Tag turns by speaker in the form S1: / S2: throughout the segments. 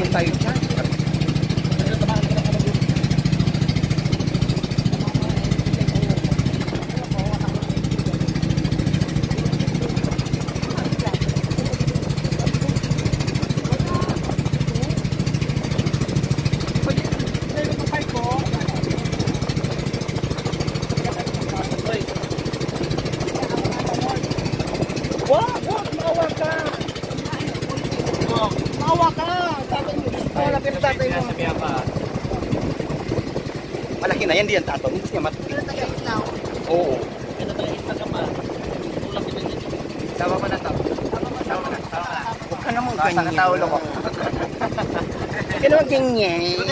S1: lang tayo dyan.
S2: Malaki na yan, di yan tatong. Hindi siya matuloy. Oo. Tama pa na tao. Tama na. Huwag ka naman ganyan. Nakataulo ko. Huwag ka naman ganyan.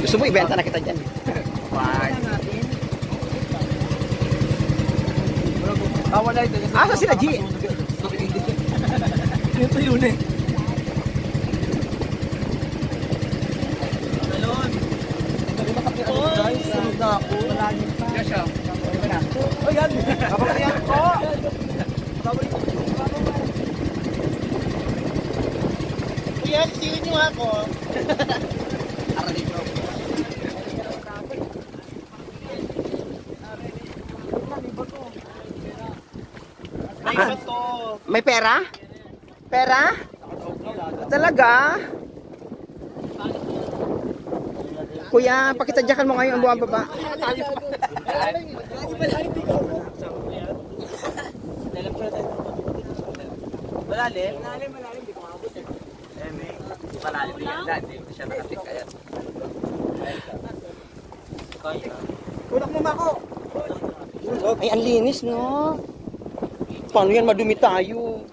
S2: Gusto mo ibenta na kita dyan. Asa sila, G?
S1: Ito yun eh. Guys, sunod na ako. Malangin pa. Yes, siya. O yan. Kapagalian ko.
S2: Kuya, sisirin niyo ako. May pera? Pera? Talaga? Kuya, pakitadyakan mo ngayon ang buwang baba.
S1: Malalim? Malalim, di ko makabot eh. Malalim yan. Dati, siya nakatik kaya. Tulak mo mako!
S2: Ay, ang linis, no? Paano yan madumi tayo?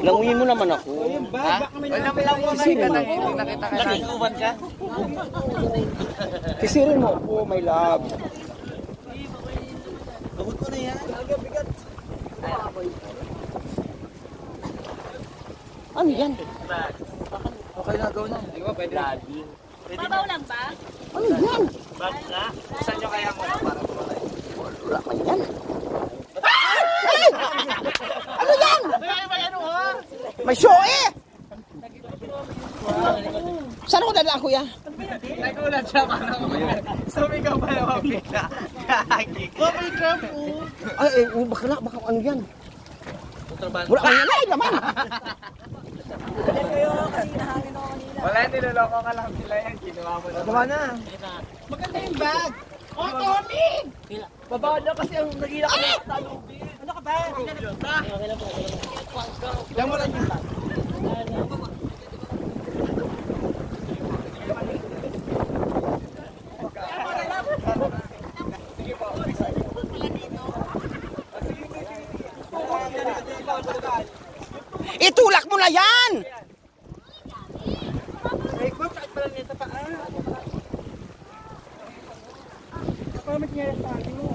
S2: Languyin mo naman ako.
S1: Ha? Wala mo
S2: Sisirin mo.
S1: Nakikuban ka?
S2: Sisirin mo ako, my love.
S1: Bukod ko na yan. Bigat.
S2: Ano yan?
S1: Okay na, go na. Di ba, pwede.
S3: Mabaw lang ba?
S2: Ano yan?
S1: Bag na? Saan nyo kaya mo para tumalay?
S2: Wala man yan. Ay! Ano yan? May show eh! Saan ako dadaan, kuya?
S1: Nagulat siya para kumain. Sumigaw pa naman bigla. Gagi. Bobby crab po.
S2: Ay, baka ano yan? Wala ka yan ay naman.
S1: Wala, niloloko ka lang sila yan. Ginawa mo na. Gawa na. Maganda yung bag. Oh, Tony! Babawad na kasi ang nagila ka ng talubin. Ano ka ba? Ilang mo lang yung bag.
S2: Itulak mo na yan!
S1: Ay, ko, kahit pala nito pa. Kapag mag-nyayas sa akin mo.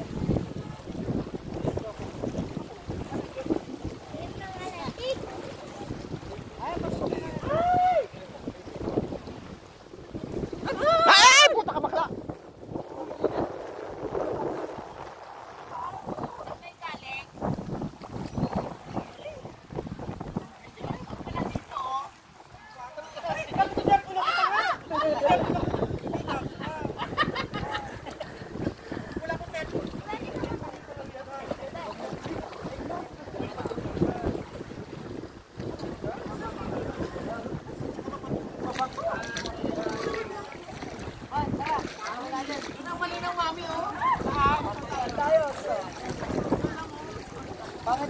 S2: Ay! Puta ka bakla!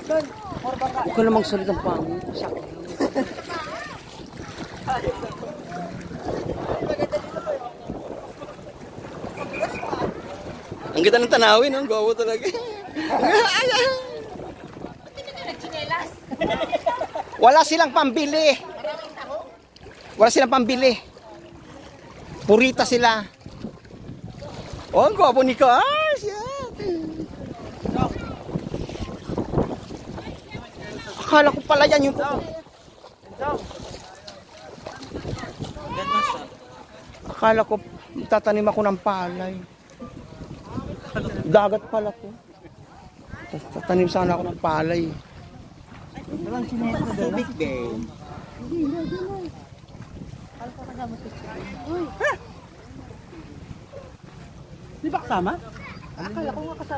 S2: Huwag ka namang salit ang pangit. Ang ganda ng tanawin, ang gawa talaga. Wala silang pambili. Wala silang pambili. Purita sila. Oh, ang gwapo ni Cars. Akala ko pala yan yung...
S1: Ganda siya.
S2: Akala ko tatanim ako ng palay. Dagat pala to. Tatanim sana ako ng palay.
S1: Walang sinento doon.
S2: Big Ben.
S1: Di ba kasama? Akala ko nga kasama.